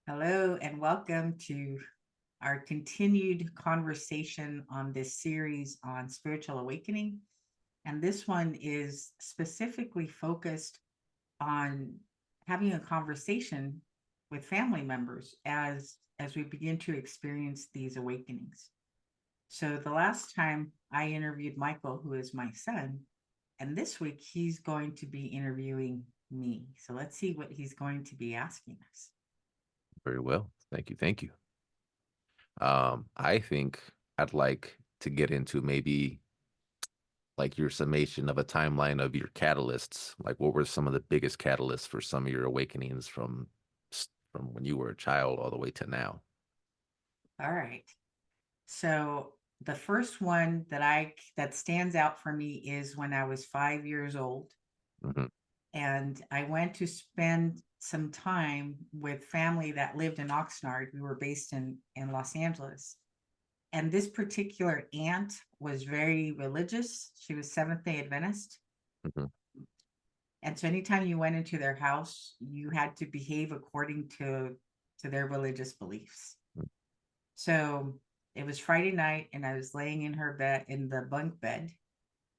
Hello, and welcome to our continued conversation on this series on spiritual awakening. And this one is specifically focused on having a conversation with family members as we begin to experience these awakenings. So the last time I interviewed Michael, who is my son, and this week he's going to be interviewing me. So let's see what he's going to be asking us. Very well. Thank you. Thank you. I think I'd like to get into maybe like your summation of a timeline of your catalysts. Like, what were some of the biggest catalysts for some of your awakenings from when you were a child all the way to now? All right. So the first one that stands out for me is when I was 5 years old, Hmm. and I went to spend some time with family that lived in Oxnard. We were based in Los Angeles, and this particular aunt was very religious. She was Seventh Day Adventist, Hmm. and so anytime you went into their house, you had to behave according to their religious beliefs. So it was Friday night, and I was laying in her bed in the bunk bed,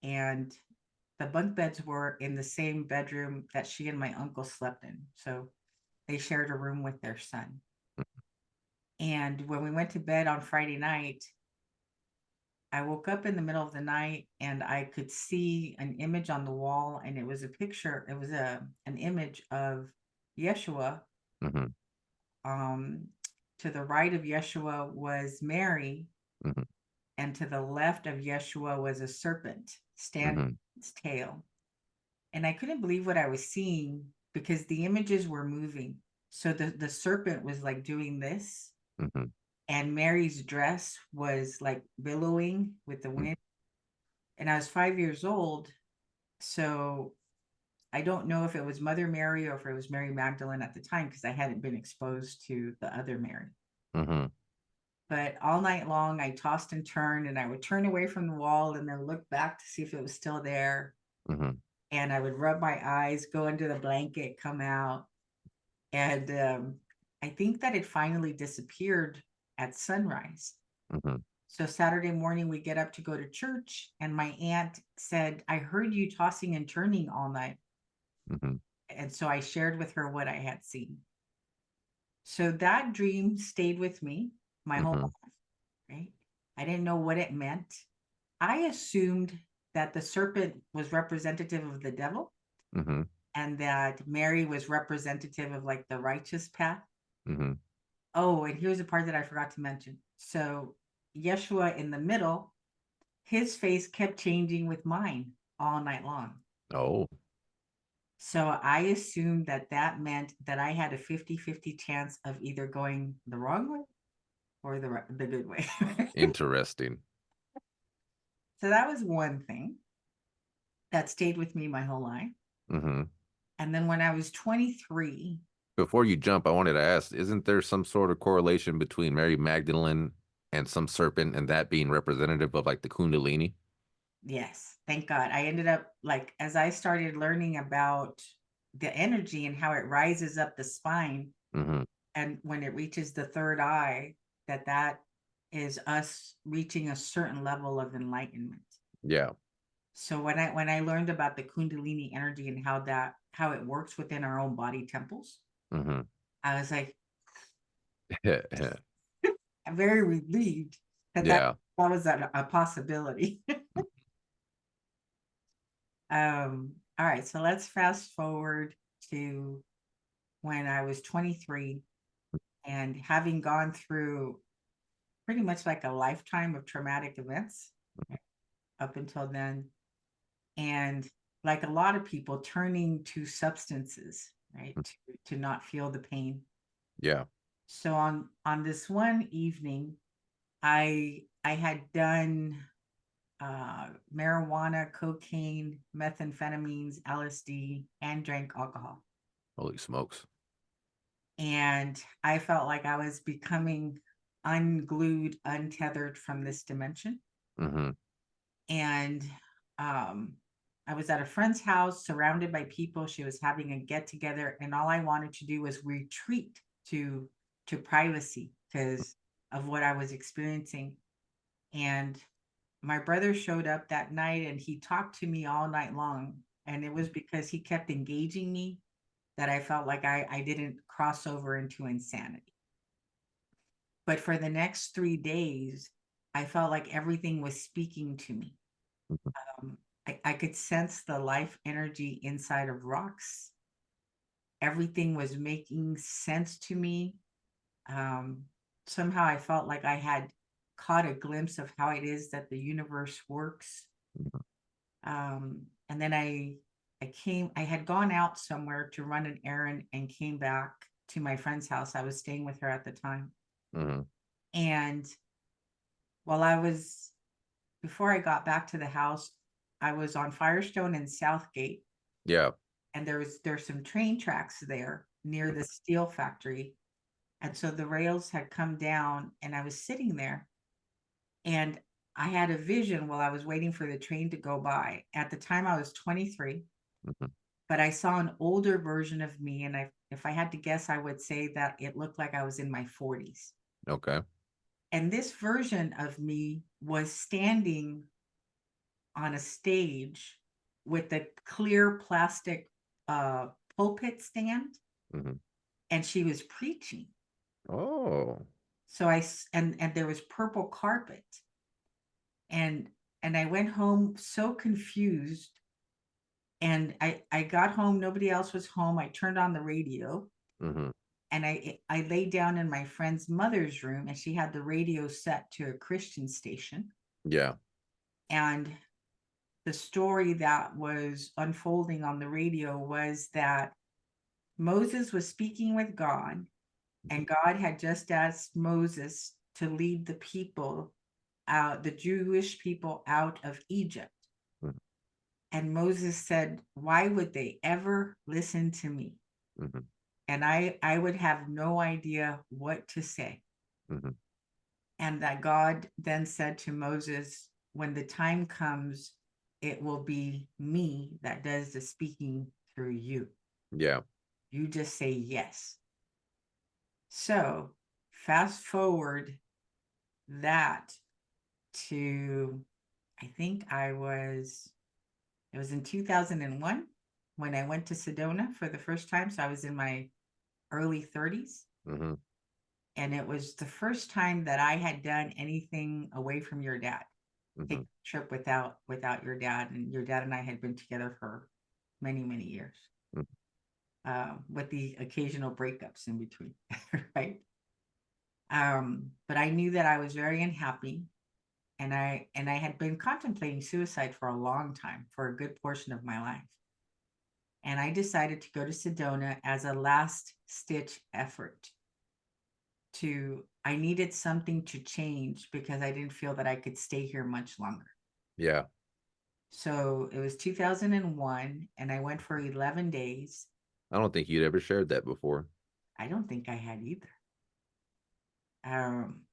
and the bunk beds were in the same bedroom that she and my uncle slept in. So they shared a room with their son. And when we went to bed on Friday night, I woke up in the middle of the night and I could see an image on the wall, and it was a picture, it was an image of Yeshua. Hmm. Um, to the right of Yeshua was Mary, Hmm. and to the left of Yeshua was a serpent standing Hmm. on its tail. And I couldn't believe what I was seeing because the images were moving. So the serpent was like doing this, Hmm. and Mary's dress was like billowing with the wind. And I was 5 years old, so I don't know if it was Mother Mary or if it was Mary Magdalene at the time because I hadn't been exposed to the other Mary. Hmm. But all night long, I tossed and turned, and I would turn away from the wall and then look back to see if it was still there. Hmm. And I would rub my eyes, go under the blanket, come out. And I think that it finally disappeared at sunrise. Hmm. So Saturday morning, we get up to go to church, and my aunt said, I heard you tossing and turning all night. Hmm. And so I shared with her what I had seen. So that dream stayed with me my whole Hmm. life, right? I didn't know what it meant. I assumed that the serpent was representative of the devil Hmm. and that Mary was representative of like the righteous path. Hmm. Oh, and here's the part that I forgot to mention. So Yeshua in the middle, his face kept changing with mine all night long. Oh. So I assumed that that meant that I had a 50-50 chance of either going the wrong way or the good way. Interesting. So that was one thing that stayed with me my whole life. Hmm. And then when I was 23, Before you jump, I wanted to ask, isn't there some sort of correlation between Mary Magdalene and some serpent and that being representative of like the Kundalini? yes, thank God. I ended up like, as I started learning about the energy and how it rises up the spine, Hmm. and when it reaches the third eye, that is us reaching a certain level of enlightenment. Yeah. So when I learned about the Kundalini energy and how it works within our own body temples, Hmm. I was like, I'm very relieved Yeah. that was a possibility. All right, so let's fast forward to when I was 23 and having gone through pretty much like a lifetime of traumatic events up until then. And like a lot of people, turning to substances, right, to not feel the pain. Yeah. So on this one evening, I had done marijuana, cocaine, methamphetamines, LSD, and drank alcohol. Holy smokes. And I felt like I was becoming unglued, untethered from this dimension. Hmm. And um, I was at a friend's house surrounded by people. She was having a get together, and all I wanted to do was retreat to to privacy because of what I was experiencing. And my brother showed up that night and he talked to me all night long. And it was because he kept engaging me that I felt like I didn't cross over into insanity. But for the next 3 days, I felt like everything was speaking to me. Mhm. I could sense the life energy inside of rocks. Everything was making sense to me. Um, Somehow I felt like I had caught a glimpse of how it is that the universe works. Mhm. And then I had gone out somewhere to run an errand and came back to my friend's house. I was staying with her at the time. Mhm. And while before I got back to the house, I was on Firestone and Southgate, Yeah. and there's some train tracks there near the steel factory. And so the rails had come down and I was sitting there and I had a vision while I was waiting for the train to go by. At the time I was 23, Mhm. but I saw an older version of me. And if I had to guess, I would say that it looked like I was in my 40s. Okay. And this version of me was standing on a stage with a clear plastic uh, pulpit stand, Mhm. and she was preaching. Oh. So and there was purple carpet, and I went home so confused. And I got home, nobody else was home. I turned on the radio Mhm. and I laid down in my friend's mother's room, and she had the radio set to a Christian station. Yeah. And the story that was unfolding on the radio was that Moses was speaking with God, and God had just asked Moses to lead the people out, the Jewish people out of Egypt. Mhm. And Moses said, "Why would they ever listen to me?" Mhm. And I would have no idea what to say. Mhm. And that God then said to Moses, "When the time comes, it will be me that does the speaking through you. Yeah. You just say yes." So fast forward that to, I think it was in 2001 when I went to Sedona for the first time. So I was in my early 30s. Mhm. And it was the first time that I had done anything away from your dad. Take Mhm. a trip without your dad. And your dad and I had been together for many, many years, Mhm. with the occasional breakups in between, right? But I knew that I was very unhappy, and I had been contemplating suicide for a long time, for a good portion of my life. And I decided to go to Sedona as a last stitch effort. I needed something to change because I didn't feel that I could stay here much longer. Yeah. So it was 2001 and I went for 11 days. I don't think you'd ever shared that before. I don't think I had either. Um,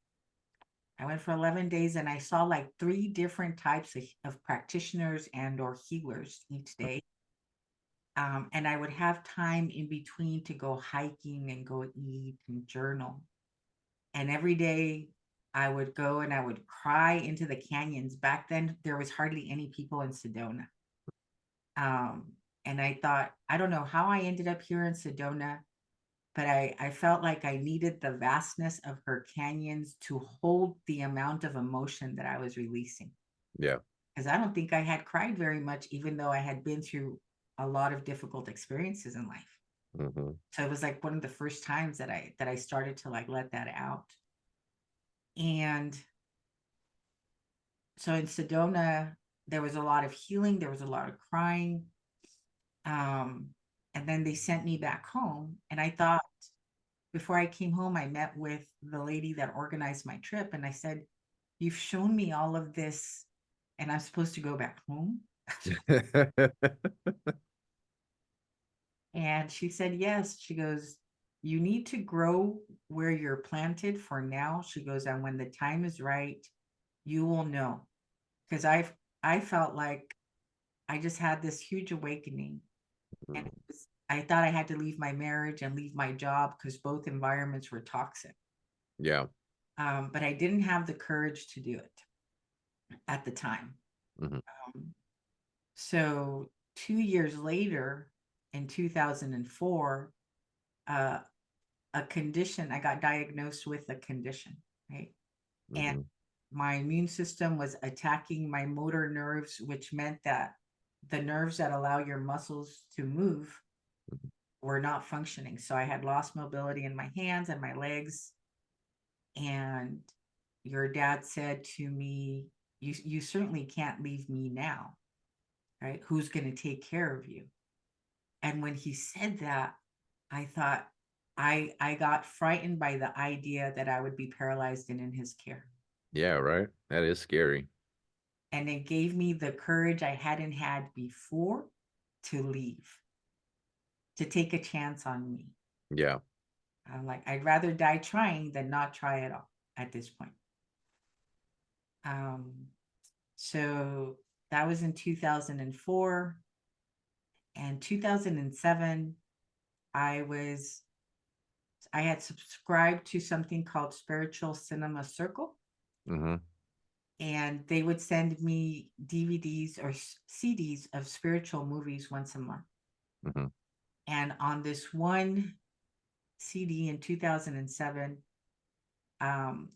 I went for 11 days and I saw like three different types of practitioners and or healers each day. And I would have time in between to go hiking and go eat and journal. And every day I would go and I would cry into the canyons. Back then, there was hardly any people in Sedona. Um, and I thought, I don't know how I ended up here in Sedona, but I felt like I needed the vastness of her canyons to hold the amount of emotion that I was releasing. Yeah. Because I don't think I had cried very much, even though I had been through a lot of difficult experiences in life. Mhm. So it was like one of the first times that I started to like let that out. And so in Sedona, there was a lot of healing, there was a lot of crying. Um, and then they sent me back home. And I thought before I came home, I met with the lady that organized my trip. And I said, "You've shown me all of this, and I'm supposed to go back home?" And she said, "Yes." She goes, "You need to grow where you're planted for now." She goes, "And when the time is right, you will know." Because I felt like I just had this huge awakening, and I thought I had to leave my marriage and leave my job because both environments were toxic. Yeah. But I didn't have the courage to do it at the time. Hmm. Um, so 2 years later, in 2004, uh, a condition, I got diagnosed with a condition, right? And Hmm. my immune system was attacking my motor nerves, which meant that the nerves that allow your muscles to move were not functioning. So I had lost mobility in my hands and my legs. And your dad said to me, you certainly can't leave me now, right? Who's going to take care of you? And when he said that, I thought I got frightened by the idea that I would be paralyzed and in his care. Yeah, right. That is scary. And it gave me the courage I hadn't had before to leave, to take a chance on me. Yeah. I'm like, I'd rather die trying than not try at all at this point. Um, so that was in 2004. And 2007, I had subscribed to something called Spiritual Cinema Circle, Hmm. and they would send me DVDs or CDs of spiritual movies once a month. Hmm. And on this one CD in 2007,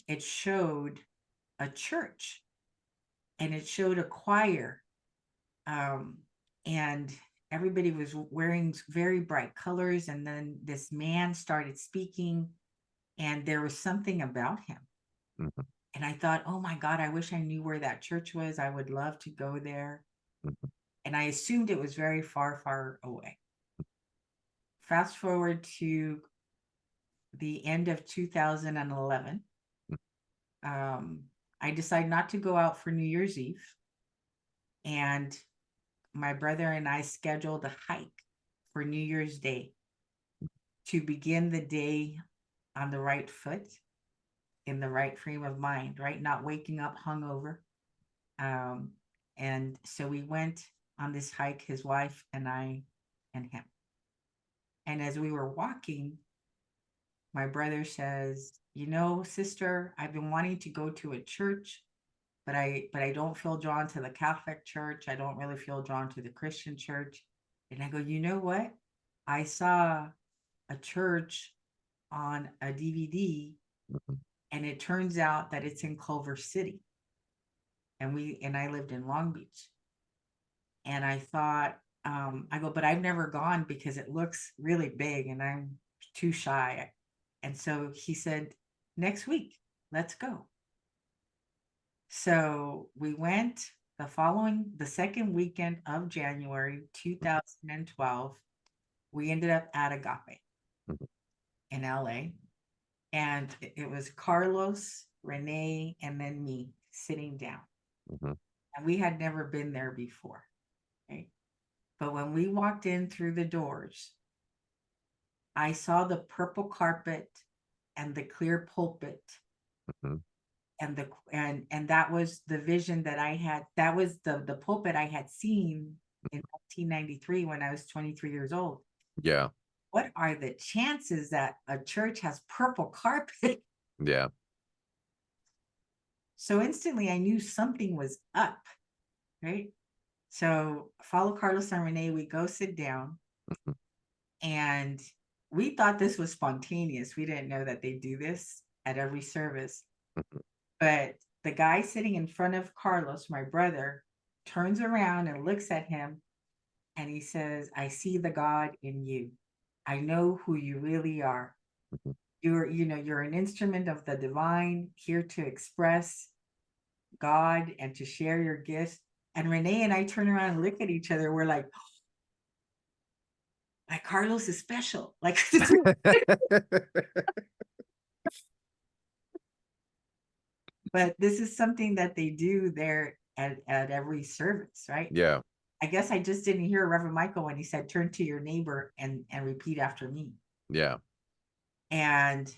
it showed a church and it showed a choir, um, and everybody was wearing very bright colors. And then this man started speaking, and there was something about him. Hmm. And I thought, oh my God, I wish I knew where that church was. I would love to go there. Hmm. And I assumed it was very far, far away. Fast forward to the end of 2011. Um, I decided not to go out for New Year's Eve. And my brother and I scheduled a hike for New Year's Day to begin the day on the right foot, in the right frame of mind, right? Not waking up hungover. Um, and so we went on this hike, his wife and I and him. And as we were walking, my brother says, "You know, sister, I've been wanting to go to a church, but I don't feel drawn to the Catholic Church. I don't really feel drawn to the Christian church." And I go, "You know what? I saw a church on a DVD, Hmm. and it turns out that it's in Culver City." And I lived in Long Beach. And I thought, I go, "But I've never gone because it looks really big and I'm too shy." And so he said, "Next week, let's go." So we went the second weekend of January 2012. We ended up at Agape in LA. And it was Carlos, Renee, and then me sitting down. Hmm. And we had never been there before. Right. But when we walked in through the doors, I saw the purple carpet and the clear pulpit, Hmm. and that was the vision that I had. That was the pulpit I had seen in 1993 when I was 23 years old. Yeah. What are the chances that a church has purple carpet? Yeah. So instantly I knew something was up, right? So follow Carlos and Renee, we go sit down, Hmm. and we thought this was spontaneous. We didn't know that they do this at every service. But the guy sitting in front of Carlos, my brother, turns around and looks at him, and he says, "I see the God in you. I know who you really are. Hmm. You're an instrument of the divine, here to express God and to share your gifts." And Renee and I turn around and look at each other. We're like Carlos is special. Like, but this is something that they do there at every service, right? Yeah. I guess I just didn't hear Reverend Michael when he said, "Turn to your neighbor and repeat after me." Yeah. And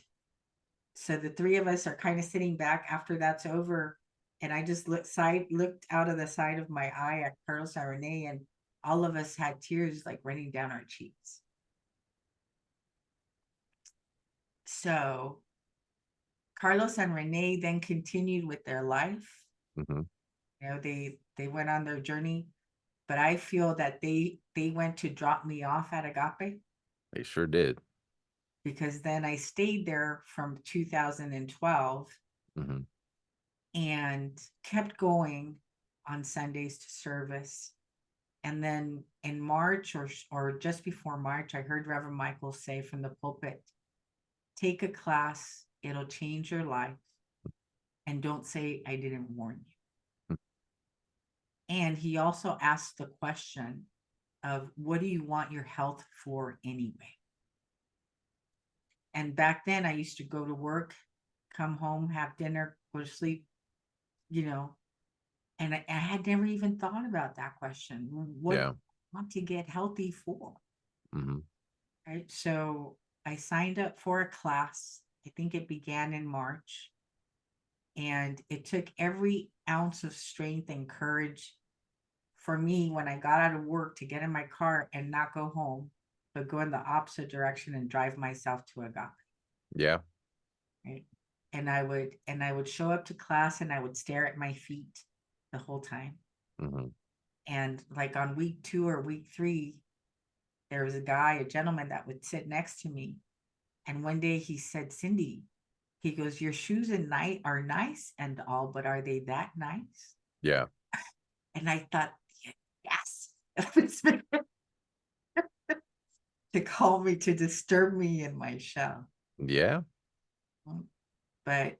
so the three of us are kind of sitting back after that's over. And I just looked out of the side of my eye at Carlos and Renee, and all of us had tears like running down our cheeks. So Carlos and Renee then continued with their life. Hmm. You know, they went on their journey, but I feel that they went to drop me off at Agape, They sure did. because then I stayed there from 2012 Hmm. and kept going on Sundays to service. And then in March, or just before March, I heard Reverend Michael say from the pulpit, take a class, it'll change your life. And don't say I didn't warn you. And he also asked the question of, what do you want your health for anyway? And back then I used to go to work, come home, have dinner, go to sleep, you know, and I had never even thought about that question. What do Yeah. you want to get healthy for? Hmm. Right. So I signed up for a class. I think it began in March. And it took every ounce of strength and courage for me when I got out of work to get in my car and not go home, but go in the opposite direction and drive myself to Agape. Yeah. Right. And I would show up to class and I would stare at my feet the whole time. Hmm. And like on week 2 or week 3, there was a gentleman that would sit next to me. And one day he said, Cindy, he goes, your shoes at night are nice and all, but are they that nice? Yeah. And I thought, yes, to call me, to disturb me in my shell. Yeah. But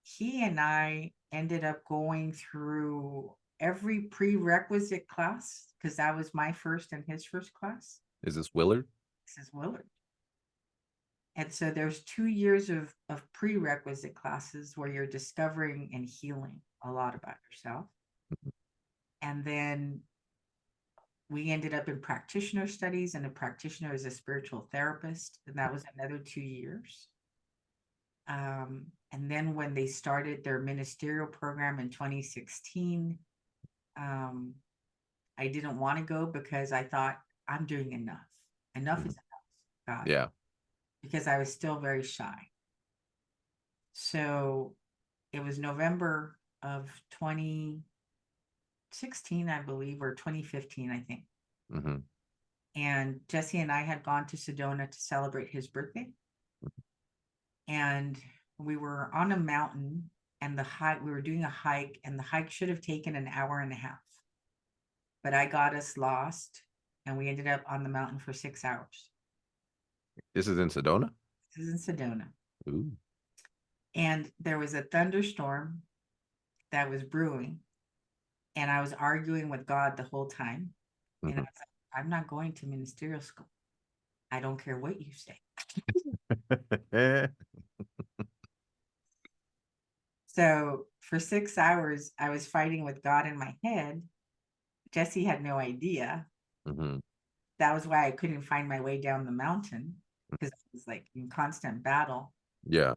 he and I ended up going through every prerequisite class, because that was my first and his first class. Is this Willard? This is Willard. And so there's 2 years of prerequisite classes where you're discovering and healing a lot about yourself. And then we ended up in practitioner studies, and a practitioner is a spiritual therapist. And that was another 2 years. And then when they started their ministerial program in 2016, I didn't want to go because I thought, I'm doing enough. Enough is enough, God, Yeah. because I was still very shy. So it was November of 2016, I believe, or 2015, I think. Hmm. And Jesse and I had gone to Sedona to celebrate his birthday. And we were on a mountain, and we were doing a hike, and the hike should have taken an hour and a half. But I got us lost, and we ended up on the mountain for 6 hours. This is in Sedona? This is in Sedona. Ooh. And there was a thunderstorm that was brewing, and I was arguing with God the whole time. And I Hmm. was like, I'm not going to ministerial school. I don't care what you say. So for 6 hours, I was fighting with God in my head. Jesse had no idea. Hmm. That was why I couldn't find my way down the mountain, because I was like in constant battle. Yeah.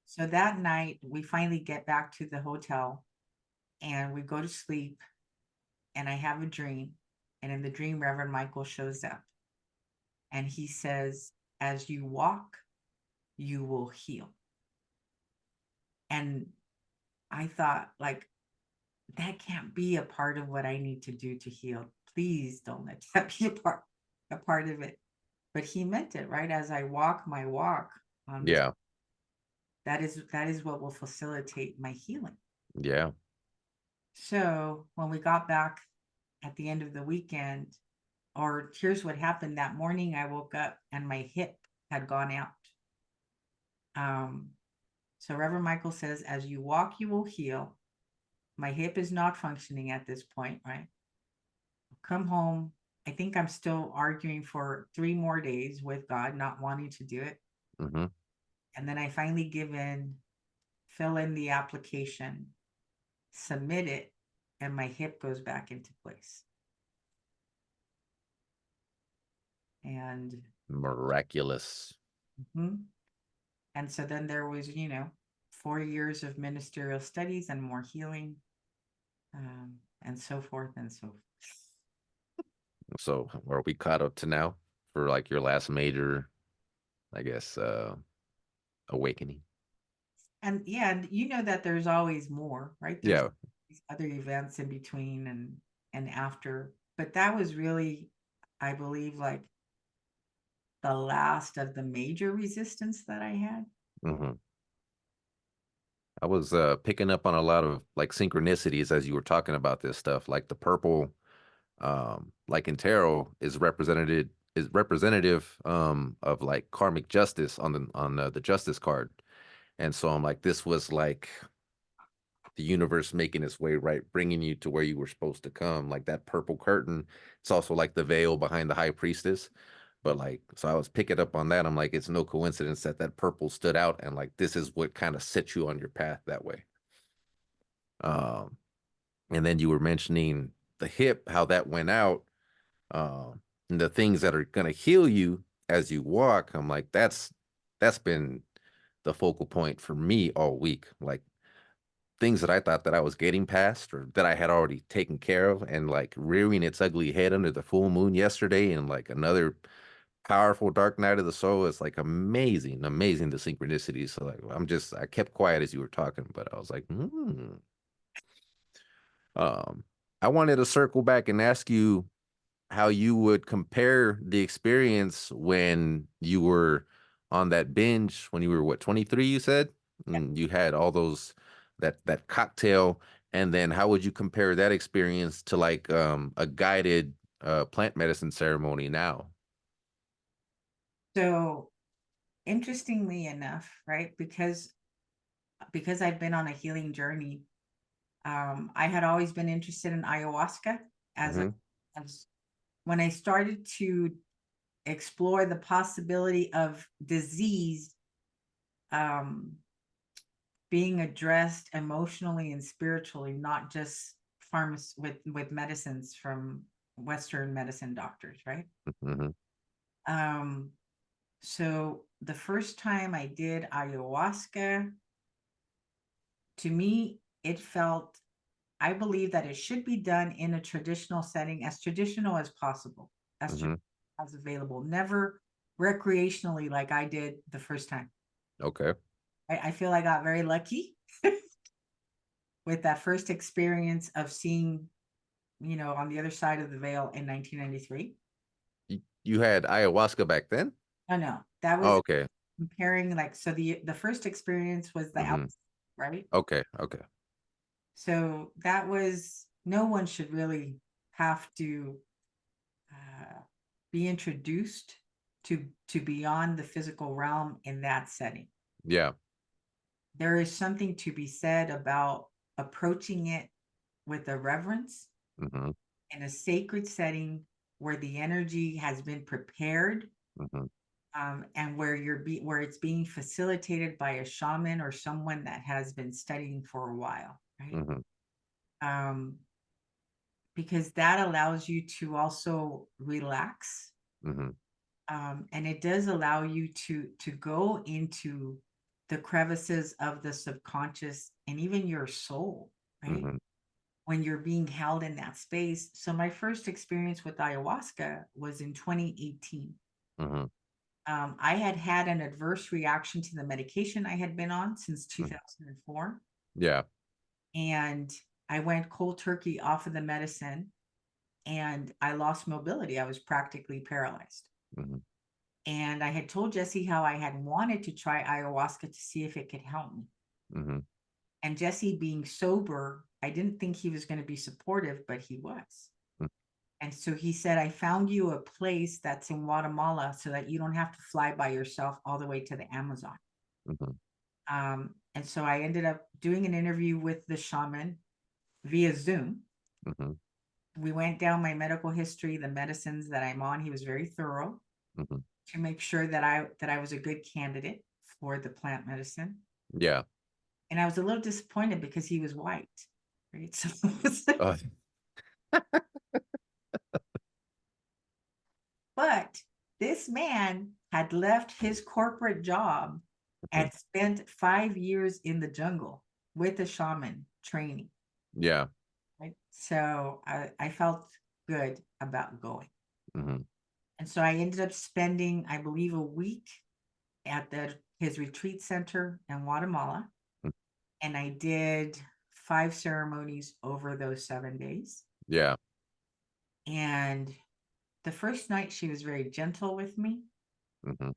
So that night, we finally get back to the hotel and we go to sleep. And I have a dream. And in the dream, Reverend Michael shows up and he says, as you walk, you will heal. And I thought, like, that can't be a part of what I need to do to heal. Please don't let that be a part of it. But he meant it, right? As I walk my walk on this, Yeah. that is what will facilitate my healing. Yeah. So when we got back at the end of the weekend, or here's what happened that morning, I woke up and my hip had gone out. So Reverend Michael says, as you walk, you will heal. My hip is not functioning at this point, right? Come home. I think I'm still arguing for 3 more days with God, not wanting to do it. Hmm. And then I finally give in, fill in the application, submit it, and my hip goes back into place. And Miraculous. mhm. And so then there was, 4 years of ministerial studies and more healing, and so forth and so forth. So are we caught up to now for like your last major, I guess, awakening. And yeah, and you know that there's always more, right? There's Yeah. these other events in between and after. But that was really, I believe, like the last of the major resistance that I had. Hmm. I was picking up on a lot of like synchronicities as you were talking about this stuff, like the purple, like in tarot is representative of like karmic justice on the justice card. And so I'm like, this was like the universe making its way right, bringing you to where you were supposed to come. Like that purple curtain, it's also like the veil behind the high priestess. But like, so I was picking up on that. I'm like, it's no coincidence that that purple stood out, and like this is what kind of set you on your path that way. Um, and then you were mentioning the hip, how that went out, and the things that are gonna heal you as you walk. I'm like, that's been the focal point for me all week. Like things that I thought that I was getting past or that I had already taken care of, and like rearing its ugly head under the full moon yesterday, and like another powerful dark night of the soul. Is like amazing, amazing the synchronicity. So like I kept quiet as you were talking, but I was like, um, I wanted to circle back and ask you how you would compare the experience when you were on that binge when you were what, 23 you said, and you had all those that cocktail, and then how would you compare that experience to like a guided plant medicine ceremony now? So interestingly enough, right? Because I've been on a healing journey, I had always been interested in ayahuasca as a Hmm. as when I started to explore the possibility of disease um, being addressed emotionally and spiritually, not just with medicines from Western medicine doctors, right? Hmm. Um, so the first time I did ayahuasca, to me, it felt, I believe that it should be done in a traditional setting, as traditional as possible, Hmm. as available, never recreationally like I did the first time. Okay. I feel I got very lucky with that first experience of seeing, on the other side of the veil in 1993. You had ayahuasca back then? Oh no, that Oh, was okay. comparing, like, so the first experience was the Hmm. outside, right? Okay. Okay. So that was, no one should really have to uh, be introduced to beyond the physical realm in that setting. Yeah. There is something to be said about approaching it with a reverence Hmm. in a sacred setting where the energy has been prepared, Hmm. and where it's being facilitated by a shaman or someone that has been studying for a while, right? Hmm. Um, because that allows you to also relax, Hmm. and it does allow you to go into the crevices of the subconscious and even your soul, right? Hmm. When you're being held in that space. So my first experience with ayahuasca was in 2018. Hmm. I had had an adverse reaction to the medication I had been on since 2004, Yeah. and I went cold turkey off of the medicine, and I lost mobility. I was practically paralyzed. Hmm. And I had told Jesse how I had wanted to try ayahuasca to see if it could help me. Hmm. And Jesse, being sober, I didn't think he was going to be supportive, but he was. And so he said, I found you a place that's in Guatemala so that you don't have to fly by yourself all the way to the Amazon. Hmm. And so I ended up doing an interview with the shaman via Zoom. Hmm. We went down my medical history, the medicines that I'm on. He was very thorough Hmm. to make sure that I was a good candidate for the plant medicine. Yeah. And I was a little disappointed because he was white, right? So Uh, but this man had left his corporate job mhm. and spent 5 years in the jungle with a shaman training, Yeah. right? So I felt good about going. Hmm. And so I ended up spending, I believe, a week at his retreat center in Guatemala, Mm. and I did 5 ceremonies over those 7 days. Yeah. And the first night she was very gentle with me. Hmm.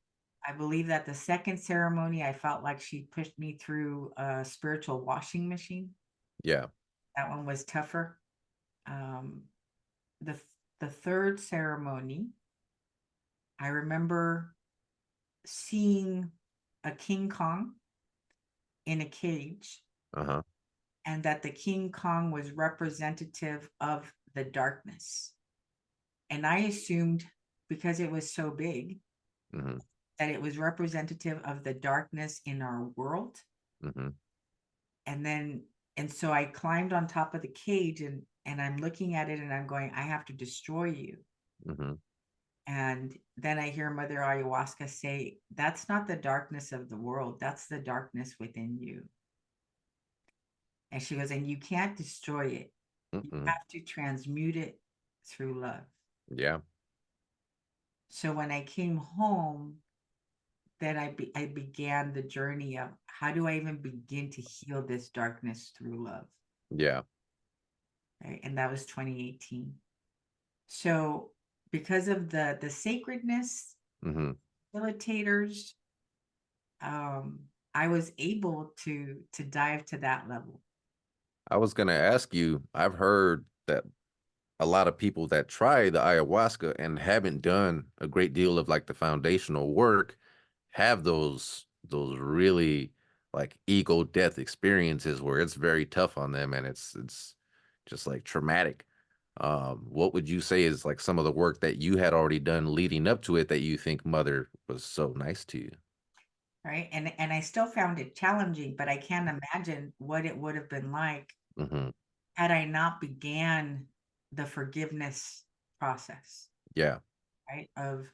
I believe that the second ceremony, I felt like she pushed me through a spiritual washing machine. Yeah. That one was tougher. Um, the third ceremony, I remember seeing a King Kong in a cage, Uh-huh. and that the King Kong was representative of the darkness. And I assumed, because it was so big, Hmm. that it was representative of the darkness in our world. Hmm. And then, and so I climbed on top of the cage, and I'm looking at it and I'm going, I have to destroy you. Hmm. And then I hear Mother Ayahuasca say, that's not the darkness of the world, that's the darkness within you. And she goes, and you can't destroy it. You Hmm. have to transmute it through love. Yeah. So when I came home, then I began the journey of how do I even begin to heal this darkness through love, Yeah. right? And that was 2018. So because of the sacredness, Hmm. facilitators, um, I was able to dive to that level. I was gonna ask you, I've heard that a lot of people that try the ayahuasca and haven't done a great deal of like the foundational work have those really like ego death experiences where it's very tough on them and it's just like traumatic. What would you say is like some of the work that you had already done leading up to it that you think Mother was so nice to you? Right. And I still found it challenging, but I can't imagine what it would have been like Hmm. had I not began the forgiveness process, Yeah. right? Of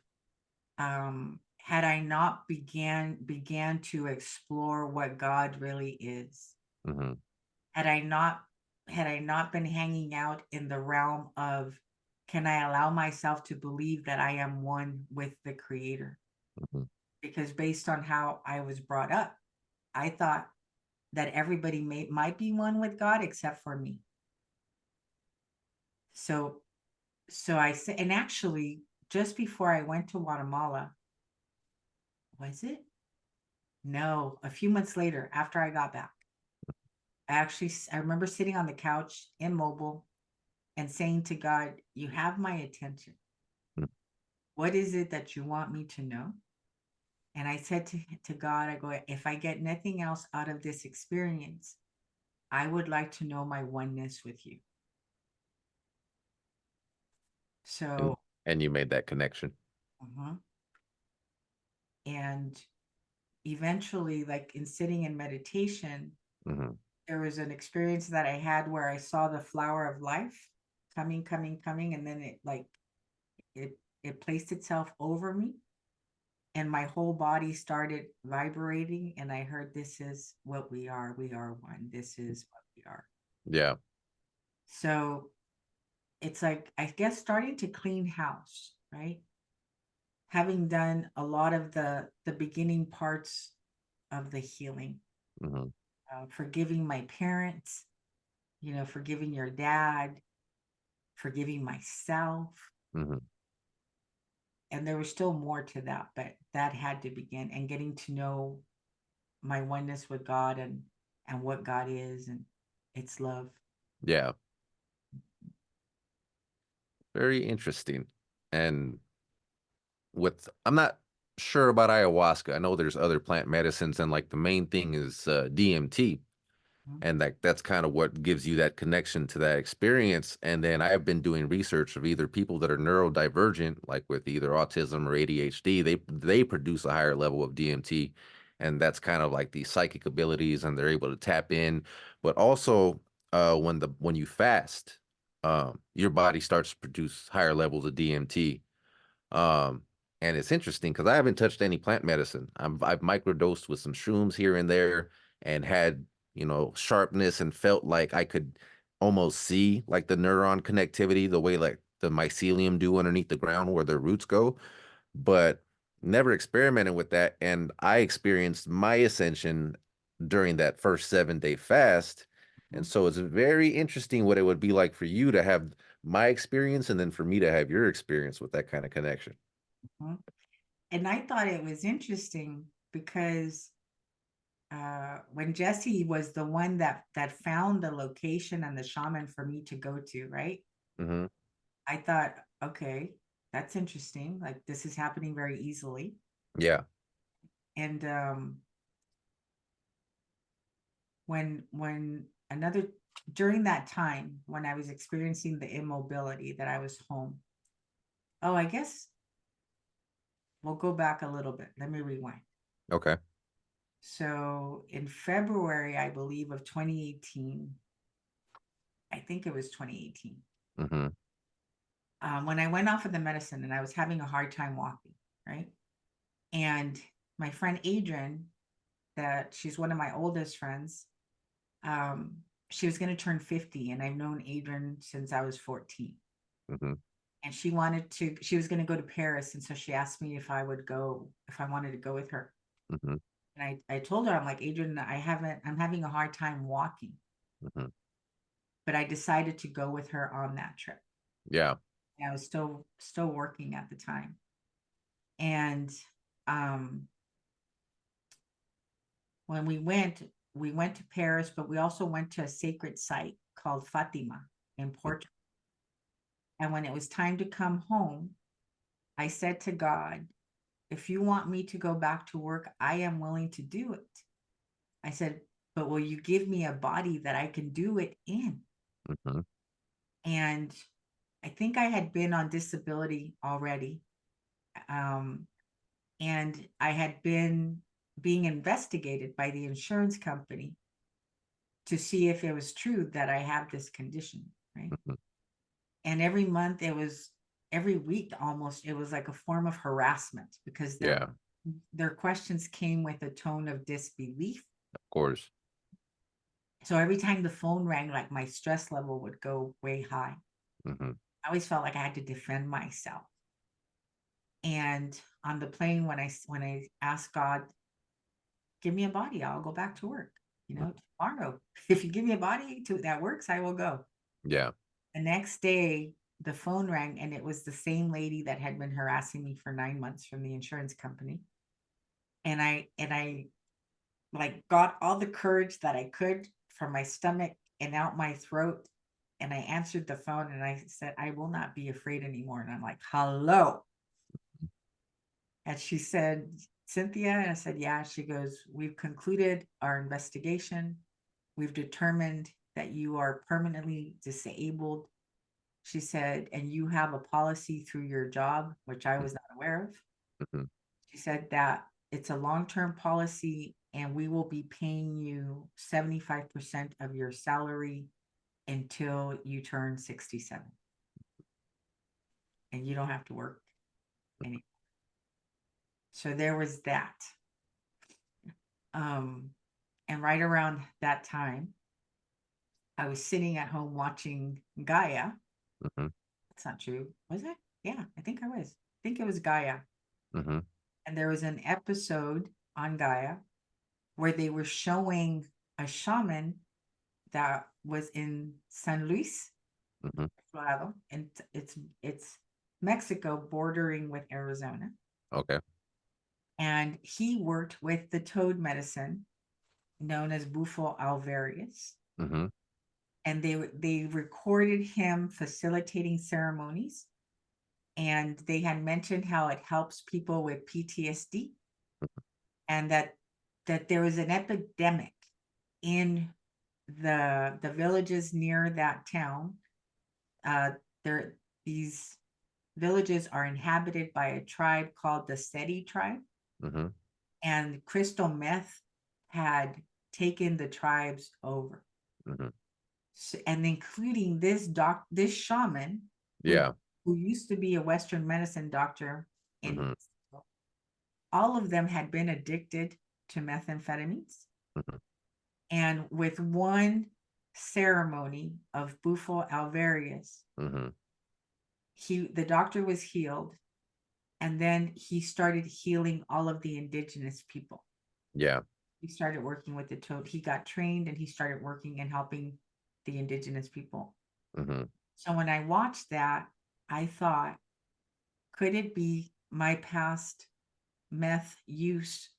had I not began to explore what God really is, Hmm. had I not been hanging out in the realm of, can I allow myself to believe that I am one with the creator? Hmm. Because based on how I was brought up, I thought that everybody might be one with God except for me. So I said, and actually, just before I went to Guatemala, was it? No, a few months later, after I got back, I remember sitting on the couch immobile and saying to God, "You have my attention. What is it that you want me to know?" And I said to God, I go, if I get nothing else out of this experience, I would like to know my oneness with you. And So, and you made that connection. mhm. And eventually, like in sitting in meditation, Hmm. there was an experience that I had where I saw the flower of life coming, coming, coming, and then it placed itself over me, and my whole body started vibrating, and I heard, this is what we are. We are one. This is what we are. Yeah. So it's like, I guess, starting to clean house, right? Having done a lot of the beginning parts of the healing, Hmm. forgiving my parents, forgiving your dad, forgiving myself. Hmm. And there was still more to that, but that had to begin, and getting to know my oneness with God, and what God is, and it's love. Yeah. Very interesting. And with I'm not sure about ayahuasca. I know there's other plant medicines, and like the main thing is DMT, Mhm. and that's kind of what gives you that connection to that experience. And then I've been doing research of either people that are neurodivergent, like with either autism or ADHD, they produce a higher level of DMT, and that's kind of like the psychic abilities, and they're able to tap in. But also, when you fast, your body starts to produce higher levels of DMT. Um, and it's interesting because I haven't touched any plant medicine. I've microdosed with some shrooms here and there and had, sharpness and felt like I could almost see like the neuron connectivity, the way like the mycelium do underneath the ground where their roots go. But never experimented with that, and I experienced my ascension during that first 7-day fast. And Mhm, so it's very interesting what it would be like for you to have my experience and then for me to have your experience with that kind of connection. mhm. And I thought it was interesting because when Jesse was the one that found the location and the shaman for me to go to, right? Hmm. I thought, okay, that's interesting. Like this is happening very easily. Yeah. And when another during that time when I was experiencing the immobility that I was home. Oh, I guess we'll go back a little bit. Let me rewind. Okay. So in February, I believe, of 2018, I think it was 2018, Hmm. when I went off of the medicine and I was having a hard time walking, right? And my friend Adrian, that she's one of my oldest friends, um, she was going to turn 50, and I've known Adrian since I was 14. Hmm. And she was going to go to Paris. And so she asked me if I would go, if I wanted to go with her. Hmm. And I told her, I'm like, Adrian, I'm having a hard time walking, Hmm. but I decided to go with her on that trip. Yeah. And I was still working at the time. And um, when we went to Paris, but we also went to a sacred site called Fatima in Portugal. And when it was time to come home, I said to God, if you want me to go back to work, I am willing to do it. I said, but will you give me a body that I can do it in? Hmm. And I think I had been on disability already. Um, and I had been being investigated by the insurance company to see if it was true that I have this condition, right? Hmm. And every month every week almost, it was like a form of harassment because Yeah. their questions came with a tone of disbelief. Of course. So every time the phone rang, like my stress level would go way high. Hmm. I always felt like I had to defend myself. And on the plane, when I asked God, give me a body, I'll go back to work. Tomorrow, if you give me a body that works, I will go. Yeah. The next day, the phone rang, and it was the same lady that had been harassing me for 9 months from the insurance company. And I like got all the courage that I could from my stomach and out my throat. And I answered the phone and I said, I will not be afraid anymore. And I'm like, hello. And she said, Cynthia. And I said, yeah. She goes, we've concluded our investigation. We've determined that you are permanently disabled. She said, and you have a policy through your job, which I was not aware of. Hmm. She said that it's a long-term policy and we will be paying you 75% of your salary until you turn 67. And you don't have to work anymore. So there was that. Um, and right around that time, I was sitting at home watching Gaia. Hmm. That's not true. Was it? Yeah, I think I was. I think it was Gaia. Hmm. And there was an episode on Gaia where they were showing a shaman that was in San Luis, Hmm. Colorado, and it's Mexico bordering with Arizona. Okay. And he worked with the toad medicine known as Bufo alvarius. Hmm. And they recorded him facilitating ceremonies. And they had mentioned how it helps people with PTSD, and that there was an epidemic in the villages near that town. There these villages are inhabited by a tribe called the Seti tribe, Hmm. and crystal meth had taken the tribes over. Hmm. So, and including this shaman who Yeah. who used to be a Western medicine doctor in Hmm. Mexico. All of them had been addicted to methamphetamines. Hmm. And with one ceremony of Bufo alvarius, Hmm. the doctor was healed, And then he started healing all of the indigenous people. Yeah. He started working with the toad. He got trained and he started working and helping the indigenous people. Hmm. So when I watched that, I thought, could it be my past meth use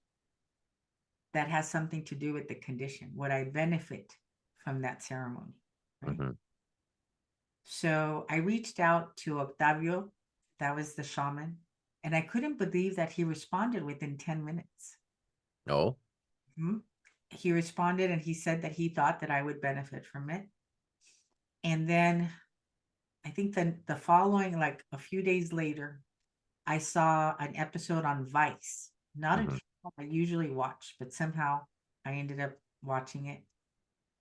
that has something to do with the condition? Would I benefit from that ceremony? Right. Hmm. So I reached out to Octavio, that was the shaman, and I couldn't believe that he responded within 10 minutes. Oh. Mhm. He responded and he said that he thought that I would benefit from it. And then I think then the following, like a few days later, I saw an episode on Vice, not a Hmm. channel I usually watch, but somehow I ended up watching it.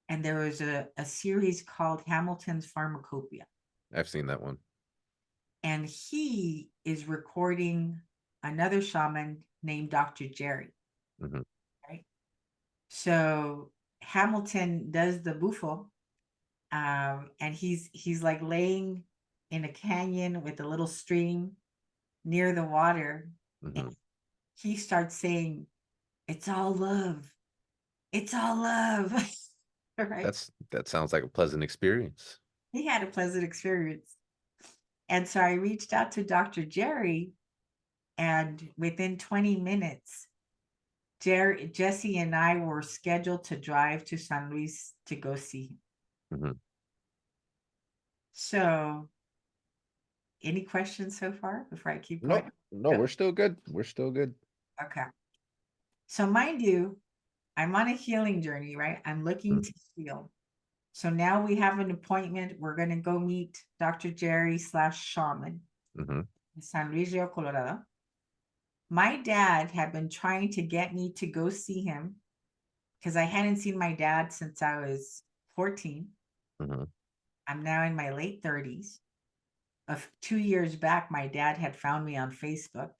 And there was a series called Hamilton's Pharmacopoeia. I've seen that one. And he is recording another shaman named Dr. Jerry, Hmm. right? So Hamilton does the bufo, and he's like laying in a canyon with a little stream near the water, and Hmm. he starts saying, "It's all love. It's all love." Right? That sounds like a pleasant experience. He had a pleasant experience. And so I reached out to Dr. Jerry, and within 20 minutes, Jesse and I were scheduled to drive to San Luis to go see him. Hmm. So, any questions so far before I keep No, going? no, we're still good. We're still good. Okay. So, mind you, I'm on a healing journey, right? I'm looking to heal. So now we have an appointment. We're going to go meet Dr. Jerry slash shaman Hmm. in San Luis Rio Colorado. My dad had been trying to get me to go see him because I hadn't seen my dad since I was 14. Hmm. I'm now in my late 30s. 2 years back, my dad had found me on Facebook,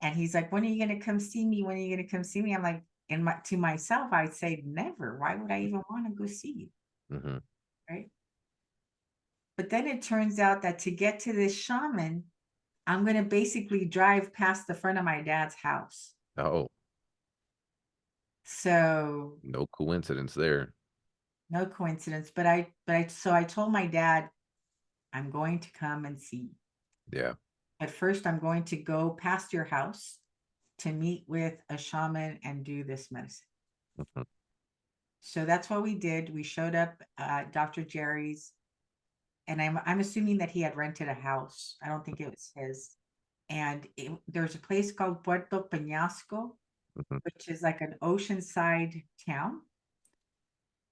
and he's like, "When are you going to come see me? When are you going to come see me?" I'm like, to myself, I'd say, "Never. Why would I even want to go see you?" Hmm. Right. But then it turns out that to get to this shaman, I'm going to basically drive past the front of my dad's house. Oh, So no coincidence there. no coincidence. But I told my dad, I'm going to come and see you. Yeah. At first, I'm going to go past your house to meet with a shaman and do this medicine. Hmm. So that's what we did. We showed up at Dr. Jerry's, and I'm assuming that he had rented a house. I don't think it was his. And there's a place called Puerto Peñasco, Hmm. which is like an oceanside town.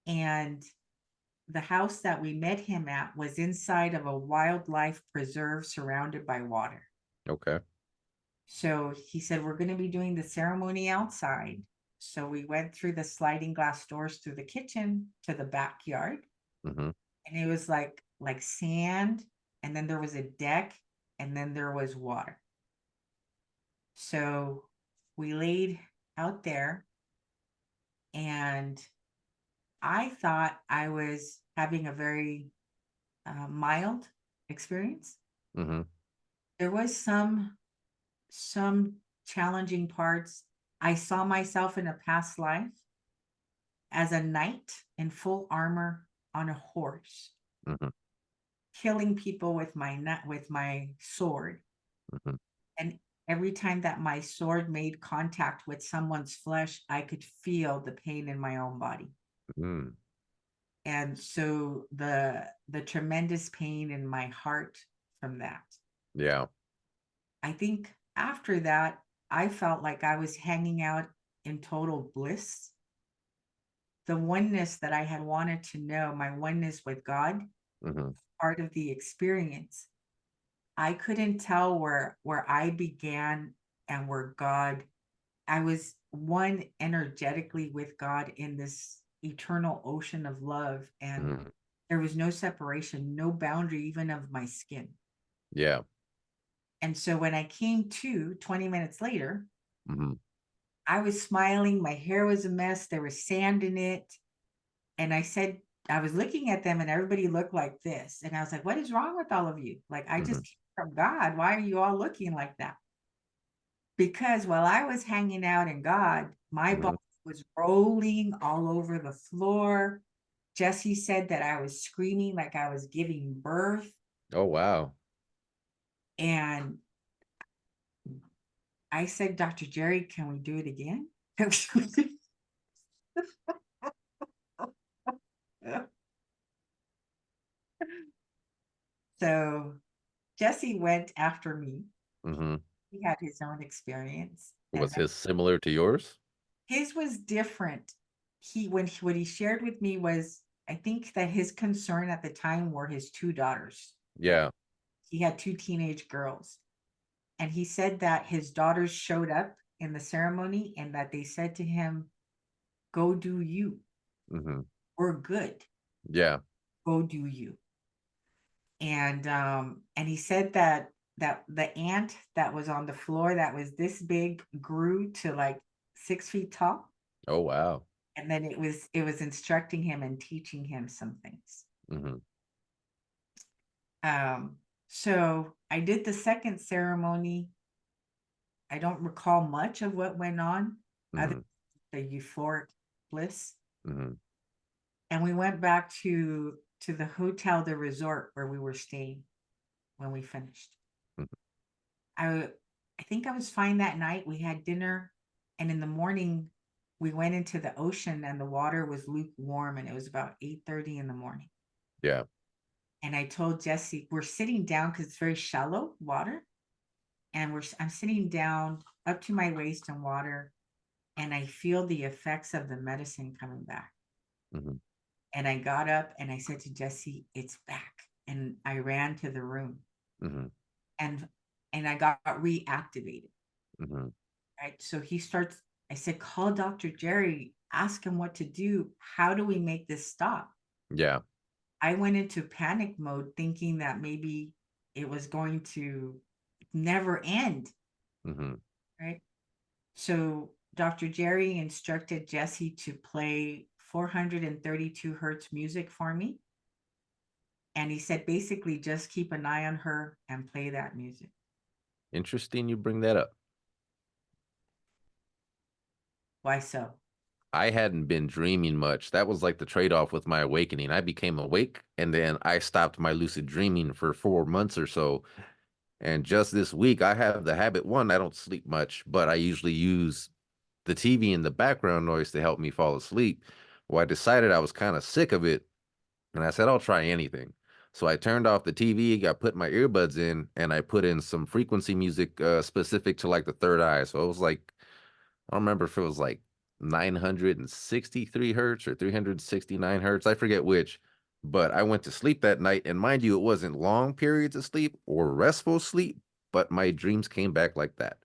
And the house that we met him at was inside of a wildlife preserve surrounded by water. Okay. So he said, we're going to be doing the ceremony outside. So we went through the sliding glass doors through the kitchen to the backyard. Hmm. And it was like sand. And then there was a deck. And then there was water. So we laid out there, and I thought I was having a very mild experience. Hmm. There was some challenging parts. I saw myself in a past life as a knight in full armor on a horse, Hmm. killing people with my sword. Hmm. And every time that my sword made contact with someone's flesh, I could feel the pain in my own body. Mm. And so the tremendous pain in my heart from that. Yeah. I think after that, I felt like I was hanging out in total bliss. The oneness that I had wanted to know, my oneness with God, Hmm. part of the experience. I couldn't tell where I began and where God. I was one energetically with God in this eternal ocean of love, and Hmm. there was no separation, no boundary even of my skin. Yeah. And so when I came to 20 minutes later, Hmm. I was smiling, my hair was a mess, there was sand in it. And I was looking at them and everybody looked like this. And I was like, what is wrong with all of you? Like, I Hmm. just came from God. Why are you all looking like that? Because while I was hanging out in God, my body Mhm. was rolling all over the floor. Jesse said that I was screaming like I was giving birth. Oh, wow. And I said, Dr. Jerry, can we do it again? So Jesse went after me. Mhm. He had his own experience, and Was his similar to yours? his was different. What he shared with me was, I think that his concern at the time were his two daughters. That Yeah. he had two teenage girls, and he said that his daughters showed up in the ceremony and that they said to him, "Go do you. Mhm. We're good. Yeah. Go do you." And he said that the ant that was on the floor that was this big grew to like 6 feet tall, Oh, wow. and then it was instructing him and teaching him some things. Mhm. So I did the second ceremony. I don't recall much of what went on other Mhm. than the euphoric bliss. Mhm. And we went back to the hotel, the resort where we were staying when we finished. Mhm. I I think I was fine that night. We had dinner, and in the morning we went into the ocean and the water was lukewarm and it was about 8:30 in the morning. Yeah. And I told Jesse, we're sitting down because it's very shallow water, and I'm sitting down up to my waist in water, and I feel the effects of the medicine coming back. Mhm. And I got up and I said to Jesse, it's back. And I ran to the room, Mhm. and I got reactivated. Mhm. Right. So I said, call Dr. Jerry, ask him what to do. How do we make this stop? Yeah. I went into panic mode thinking that maybe it was going to never end. Mhm. Right. So Dr. Jerry instructed Jesse to play 432 hertz music for me. And he said, basically, just keep an eye on her and play that music. Interesting you bring that up. Why so? I hadn't been dreaming much. That was like the trade-off with my awakening. I became awake and then I stopped my lucid dreaming for 4 months or so. And just this week, I have the habit, one, I don't sleep much, but I usually use the TV and the background noise to help me fall asleep. Well, I decided I was kind of sick of it, and I said, I'll try anything. So I turned off the TV, I put my earbuds in, and I put in some frequency music specific to like the third eye. So it was like, I don't remember if it was like 963 hertz or 369 hertz. I forget which. But I went to sleep that night, and mind you, it wasn't long periods of sleep or restful sleep, but my dreams came back like that.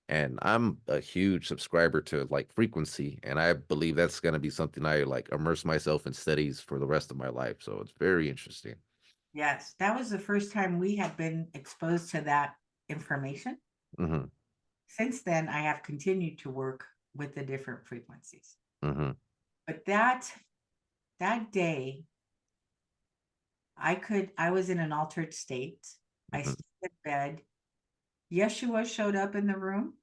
And I'm a huge subscriber to like frequency, and I believe that's going to be something I like immerse myself in studies for the rest of my life. So it's very interesting. Yes, that was the first time we had been exposed to that information. Hmm. Since then, I have continued to work with the different frequencies. Hmm. But that day, I was in an altered state. I Hmm. stayed in bed. Yeshua showed up in the room.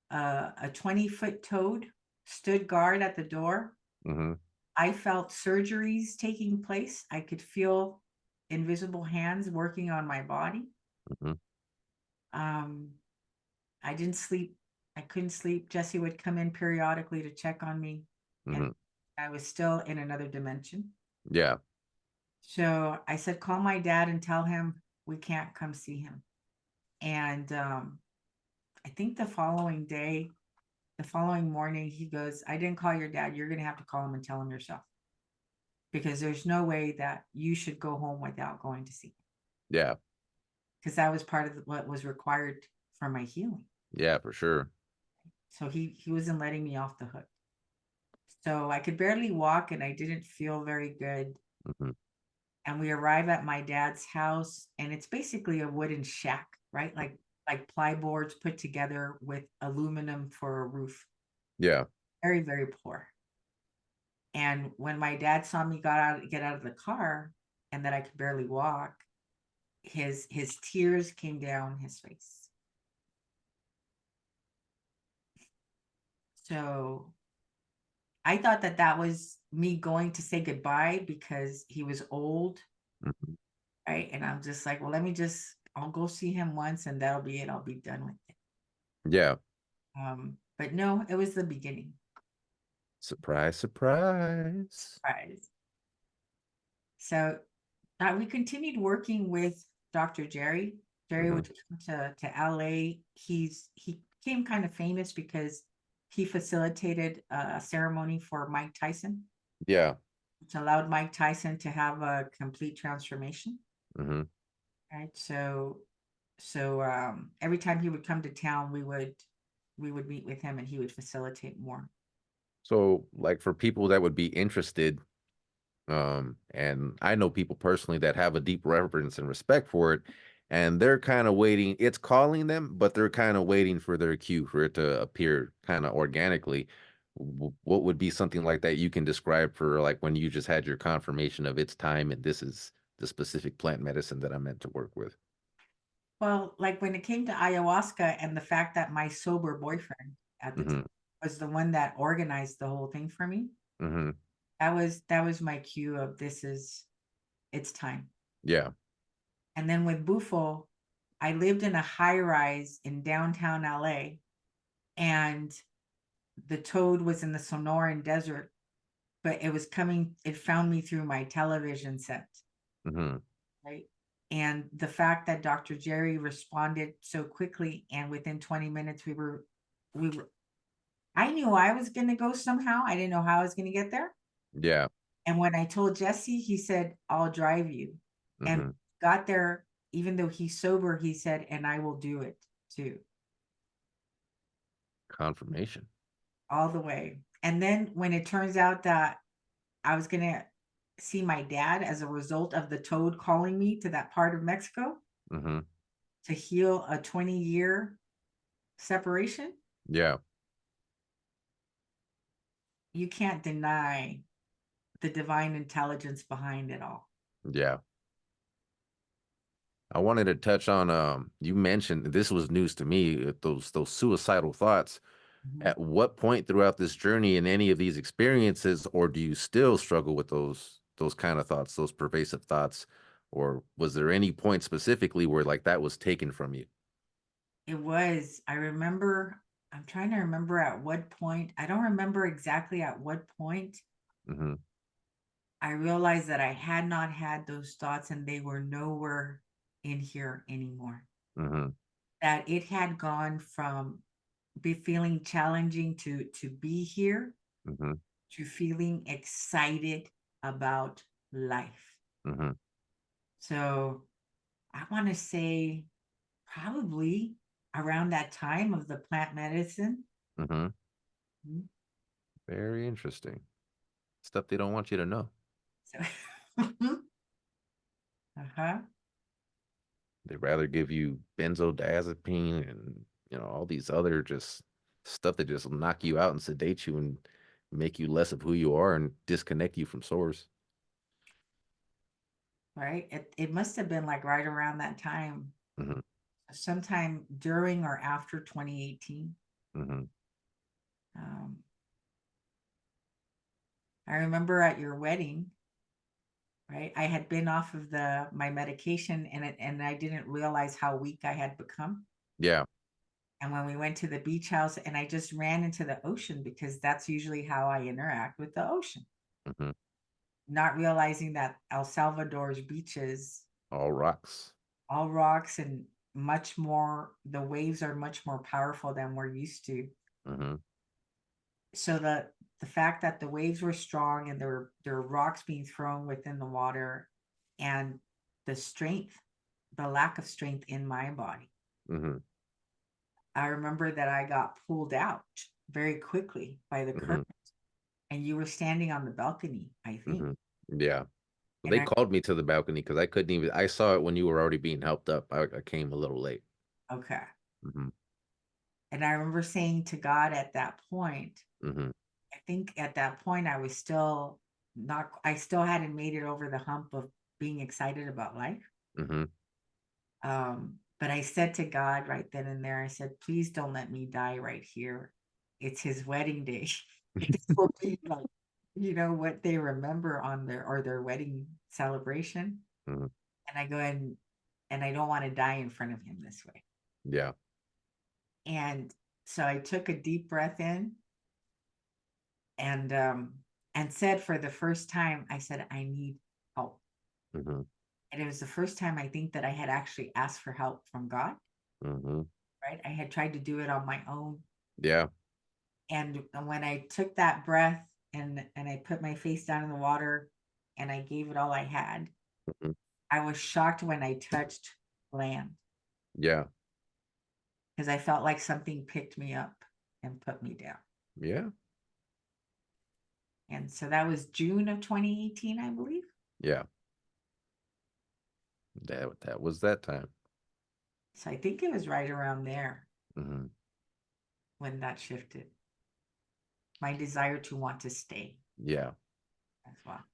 A 20-foot toad stood guard at the door. Hmm. I felt surgeries taking place. I could feel invisible hands working on my body. Hmm. Um, I didn't sleep. I couldn't sleep. Jesse would come in periodically to check on me, and Hmm. I was still in another dimension. Yeah. So I said, call my dad and tell him we can't come see him. And I think the following morning, he goes, I didn't call your dad. You're going to have to call him and tell him yourself because there's no way that you should go home without going to see him, Yeah. because that was part of what was required for my healing. Yeah, for sure. So he wasn't letting me off the hook. So I could barely walk and I didn't feel very good. Hmm. And we arrive at my dad's house, and it's basically a wooden shack, right? Like plyboards put together with aluminum for a roof. Yeah. Very, very poor. And when my dad saw me get out of the car and that I could barely walk, his tears came down his face. So I thought that that was me going to say goodbye because he was old, Mhm. right? And I'm just like, well, I'll go see him once and that'll be it. I'll be done with it. Yeah. But no, it was the beginning. Surprise, surprise. Surprise. So we continued working with Dr. Jerry. Jerry Hmm. would come to LA. He became kind of famous because he facilitated a ceremony for Mike Tyson, Yeah. which allowed Mike Tyson to have a complete transformation. Hmm. Right. So every time he would come to town, we would meet with him and he would facilitate more. So, like for people that would be interested, and I know people personally that have a deep reverence and respect for it, and they're kind of waiting. It's calling them, but they're kind of waiting for their cue for it to appear kind of organically. What would be something like that you can describe for like when you just had your confirmation of its time and this is the specific plant medicine that I'm meant to work with? Well, like when it came to ayahuasca and the fact that my sober boyfriend at the time Hmm. was the one that organized the whole thing for me, Hmm. that was my cue of it's time. Yeah. And then with Bufo, I lived in a high rise in downtown LA, and the toad was in the Sonoran Desert, but it found me through my television set, Hmm. right? And the fact that Dr. Jerry responded so quickly and within 20 minutes we were I knew I was going to go somehow. I didn't know how I was going to get there. Yeah. And when I told Jesse, he said, "I'll drive you." And Hmm. got there, even though he's sober, he said, "And I will do it too." Confirmation. All the way. And then when it turns out that I was going to see my dad as a result of the toad calling me to that part of Mexico Hmm. to heal a 20-year separation, Yeah. you can't deny the divine intelligence behind it all. Yeah. I wanted to touch on you mentioned this was news to me, those suicidal thoughts. Mhm. At what point throughout this journey in any of these experiences, or do you still struggle with those kind of thoughts, those pervasive thoughts, or was there any point specifically where like that was taken from you? It was, I remember, I'm trying to remember at what point, I don't remember exactly at what point Hmm. I realized that I had not had those thoughts and they were nowhere in here anymore. Hmm. That it had gone from be feeling challenging to be here Hmm. to feeling excited about life. Hmm. So I want to say probably around that time of the plant medicine. Hmm. Mhm. Very interesting. Stuff they don't want you to know. So uh-huh. They'd rather give you benzodiazepine and all these other just stuff that just knock you out and sedate you and make you less of who you are and disconnect you from source. Right. It must have been like right around that time, Hmm. sometime during or after 2018. Hmm. Um, I remember at your wedding, right? I had been off of the my medication and I didn't realize how weak I had become. Yeah. And when we went to the beach house and I just ran into the ocean because that's usually how I interact with the ocean, Hmm. not realizing that El Salvador's beaches, All rocks. all rocks and much more, the waves are much more powerful than we're used to. Hmm. So the fact that the waves were strong and there were rocks being thrown within the water and the strength, the lack of strength in my body. Hmm. I remember that I got pulled out very quickly by the Hmm. current and you were standing on the balcony, I think. Hmm. Yeah. Well, And they I called me to the balcony because I couldn't even. I saw it when you were already being helped up. I came a little late. okay. Hmm. And I remember saying to God at that point, Hmm. I think at that point I was still not I still hadn't made it over the hump of being excited about life. Hmm. But I said to God right then and there, I said, please don't let me die right here. It's his wedding day. It will be like, what they remember on their wedding celebration. Mhm. And I go and I don't want to die in front of him this way. Yeah. And so I took a deep breath in and said for the first time, I said, I need help. Hmm. And it was the first time I think that I had actually asked for help from God, Hmm. right? I had tried to do it on my own. Yeah. And when I took that breath and I put my face down in the water and I gave it all I had, Mhm. I was shocked when I touched land Yeah. because I felt like something picked me up and put me down. Yeah. And so that was June of 2018, I believe. Yeah. That was that time. So I think it was right around there Hmm. when that shifted. My desire to want to stay Yeah. as well.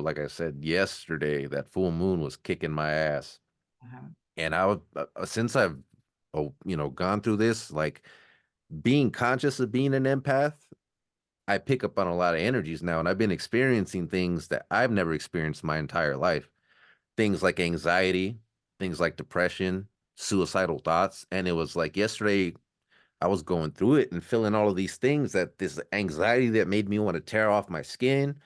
Like I said yesterday, that full moon was kicking my ass. Uh-huh. And since I've, gone through this, like being conscious of being an empath, I pick up on a lot of energies now. And I've been experiencing things that I've never experienced my entire life. Things like anxiety, things like depression, suicidal thoughts. And it was like yesterday, I was going through it and feeling all of these things, that this anxiety that made me want to tear off my skin,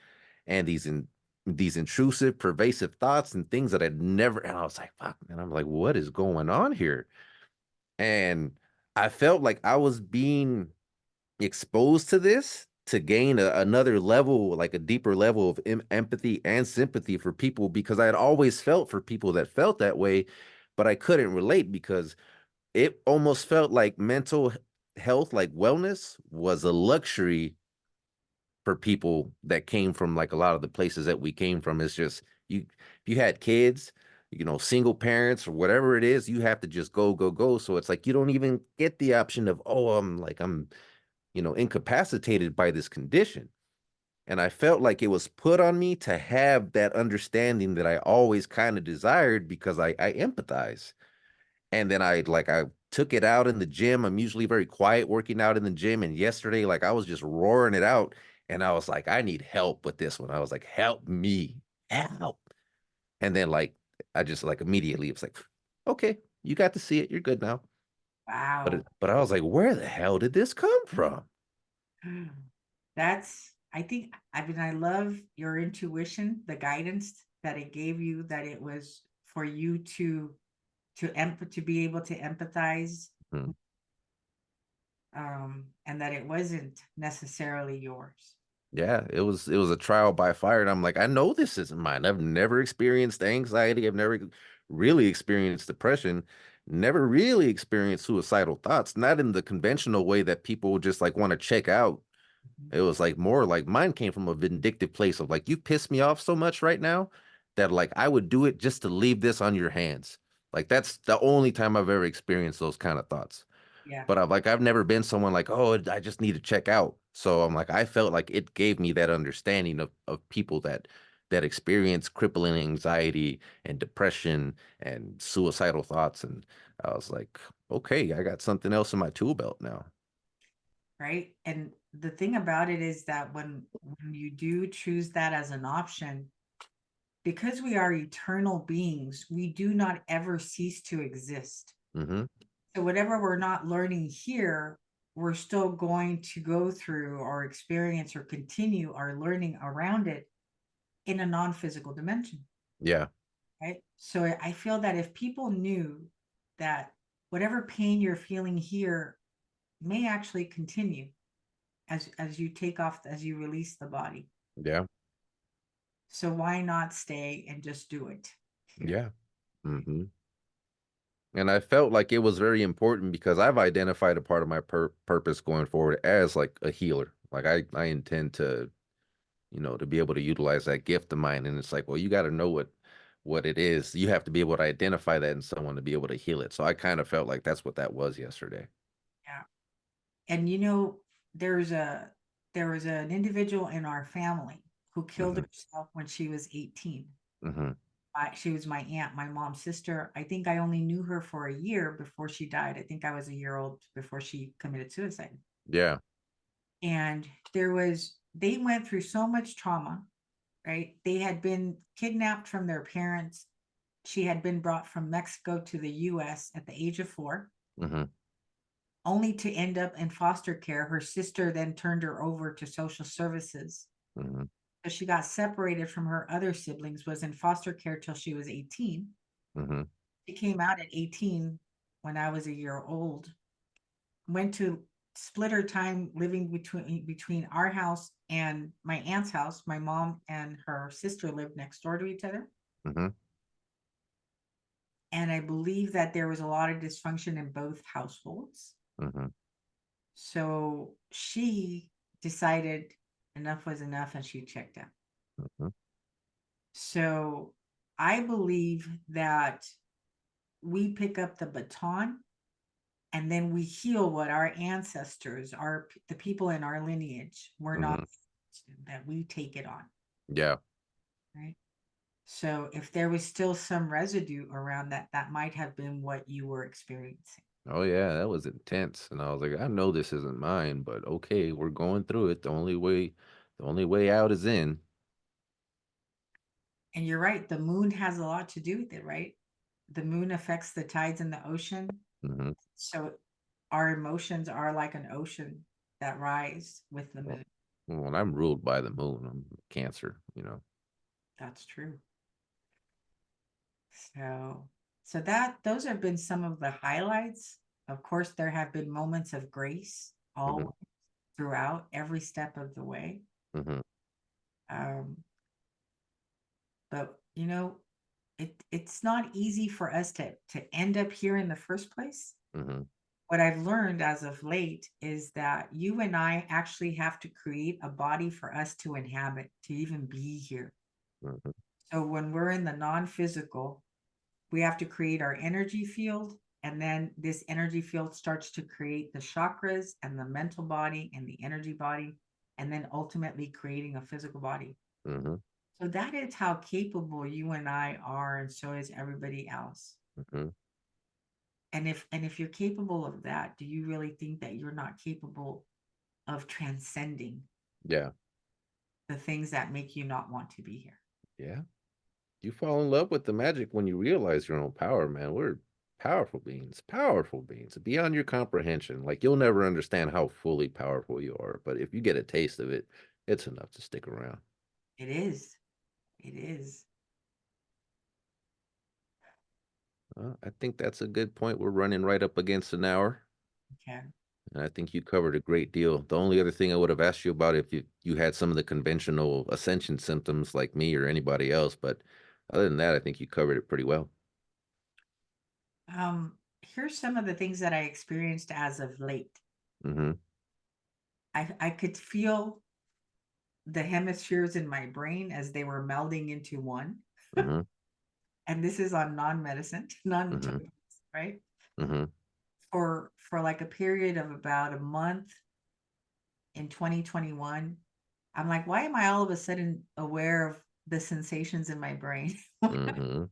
and these intrusive, pervasive thoughts and things that I'd never. And I was like, fuck, man. I'm like, what is going on here? And I felt like I was being exposed to this to gain another level, like a deeper level of empathy and sympathy for people, because I had always felt for people that felt that way, but I couldn't relate because it almost felt like mental health, like wellness, was a luxury for people that came from like a lot of the places that we came from. It's just if you had kids, single parents or whatever it is, you have to just go, go, go. So it's like you don't even get the option of, oh, I'm incapacitated by this condition. And I felt like it was put on me to have that understanding that I always kind of desired, because I empathize. And then I took it out in the gym. I'm usually very quiet working out in the gym. And yesterday, like I was just roaring it out. And I was like, I need help with this one. I was like, help me, help. And then I just like immediately it was like, okay, you got to see it. You're good now. Wow. But I was like, where the hell did this come from? I think, I mean, I love your intuition, the guidance that it gave you, that it was for you to be able to empathize, Hmm. and that it wasn't necessarily yours. Yeah, it was a trial by fire. And I'm like, I know this isn't mine. I've never experienced anxiety. I've never really experienced depression, never really experienced suicidal thoughts, not in the conventional way that people just like want to check out. Mhm. It was like more like mine came from a vindictive place of like, you piss me off so much right now that like I would do it just to leave this on your hands. Like that's the only time I've ever experienced those kind of thoughts. Yeah, But I've never been someone like, oh, I just need to check out. So I'm like, I felt like it gave me that understanding of people that experience crippling anxiety and depression and suicidal thoughts. And I was like, okay, I got something else in my tool belt now. right. And the thing about it is that when you do choose that as an option, because we are eternal beings, we do not ever cease to exist. Hmm. So whatever we're not learning here, we're still going to go through or experience or continue our learning around it in a non-physical dimension, Yeah. right? So I feel that if people knew that whatever pain you're feeling here may actually continue as you take off, as you release the body. Yeah. So why not stay and just do it here? Yeah. Hmm. And I felt like it was very important because I've identified a part of my purpose going forward as like a healer. Like I intend to be able to utilize that gift of mine. And it's like, well, you got to know what it is. You have to be able to identify that in someone to be able to heal it. So I kind of felt like that's what that was yesterday. Yeah. And there's a there was an individual in our family who killed Hmm. herself when she was 18. Hmm. She was my aunt, my mom's sister. I think I only knew her for a year before she died. I think I was a year old before she committed suicide. Yeah. And they went through so much trauma, right? They had been kidnapped from their parents. She had been brought from Mexico to the US at the age of 4, Mm-hmm. only to end up in foster care. Her sister then turned her over to social services. Mm-hmm. So she got separated from her other siblings, was in foster care till she was 18. Mm-hmm. She came out at 18 when I was a year old. Went to split her time living between our house and my aunt's house. My mom and her sister lived next door to each other. Mm-hmm. And I believe that there was a lot of dysfunction in both households. Mm-hmm. So she decided enough was enough and she checked out. Mm-hmm. So I believe that we pick up the baton and then we heal what our ancestors, the people in our lineage were Mm-hmm. not, that we take it on, Yeah. right? So if there was still some residue around that, that might have been what you were experiencing. Oh yeah, that was intense. And I was like, I know this isn't mine, but okay, we're going through it. The only way out is in. And you're right, the moon has a lot to do with it, right? The moon affects the tides in the ocean. Mm-hmm. So our emotions are like an ocean that rise with the Well, moon. when I'm ruled by the moon, I'm Cancer, you know. That's true. So that those have been some of the highlights. Of course, there have been moments of grace Mm-hmm. all throughout every step of the way. Mm-hmm. Um, but it's not easy for us to end up here in the first place. Mm-hmm. What I've learned as of late is that you and I actually have to create a body for us to inhabit, to even be here. Mm-hmm. So when we're in the non-physical, we have to create our energy field. And then this energy field starts to create the chakras and the mental body and the energy body, and then ultimately creating a physical body. Mm-hmm. So that is how capable you and I are, and so is everybody else. Mm-hmm. And if you're capable of that, do you really think that you're not capable of transcending Yeah. the things that make you not want to be here? Yeah. You fall in love with the magic when you realize your own power, man. We're powerful beings, beyond your comprehension. Like you'll never understand how fully powerful you are, but if you get a taste of it, it's enough to stick around. It is. It is. I think that's a good point. We're running right up against an hour, Okay. and I think you covered a great deal. The only other thing I would have asked you about if you had some of the conventional ascension symptoms like me or anybody else, but other than that, I think you covered it pretty well. Here's some of the things that I experienced as of late. Mm-hmm. I could feel the hemispheres in my brain as they were melding into one. Mm-hmm. And this is on non-medicine, Mm-hmm. non-intuitive, right? Mm-hmm. For like a period of about a month in 2021, I'm like, why am I all of a sudden aware of the sensations in my brain? Mm-hmm.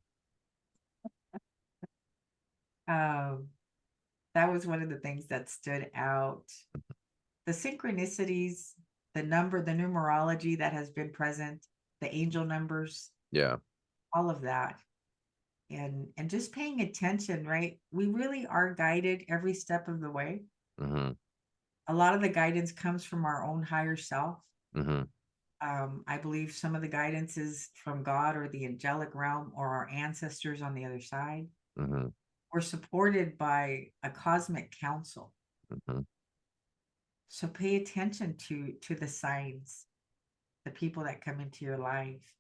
um, that was one of the things that stood out. The synchronicities, the numerology that has been present, the angel numbers, Yeah. all of that. And just paying attention, right? We really are guided every step of the way. Mm-hmm. A lot of the guidance comes from our own higher self. Mm-hmm. I believe some of the guidance is from God or the angelic realm or our ancestors on the other side. Mm-hmm. We're supported by a cosmic council. Mm-hmm. So pay attention to the signs, the people that come into your life,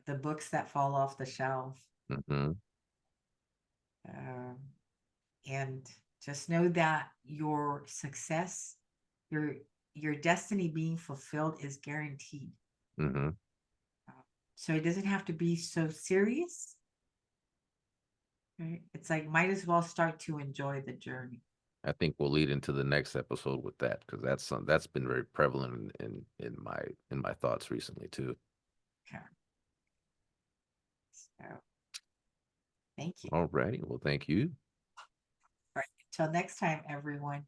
the books that fall off the shelf. Mm-hmm. Um, and just know that your success, your your destiny being fulfilled is guaranteed. Mm-hmm. So it doesn't have to be so serious, right? It's like might as well start to enjoy the journey. I think we'll lead into the next episode with that because that's been very prevalent in my thoughts recently too. Okay. So, thank you. All righty. Well, thank you. Right. Until next time, everyone.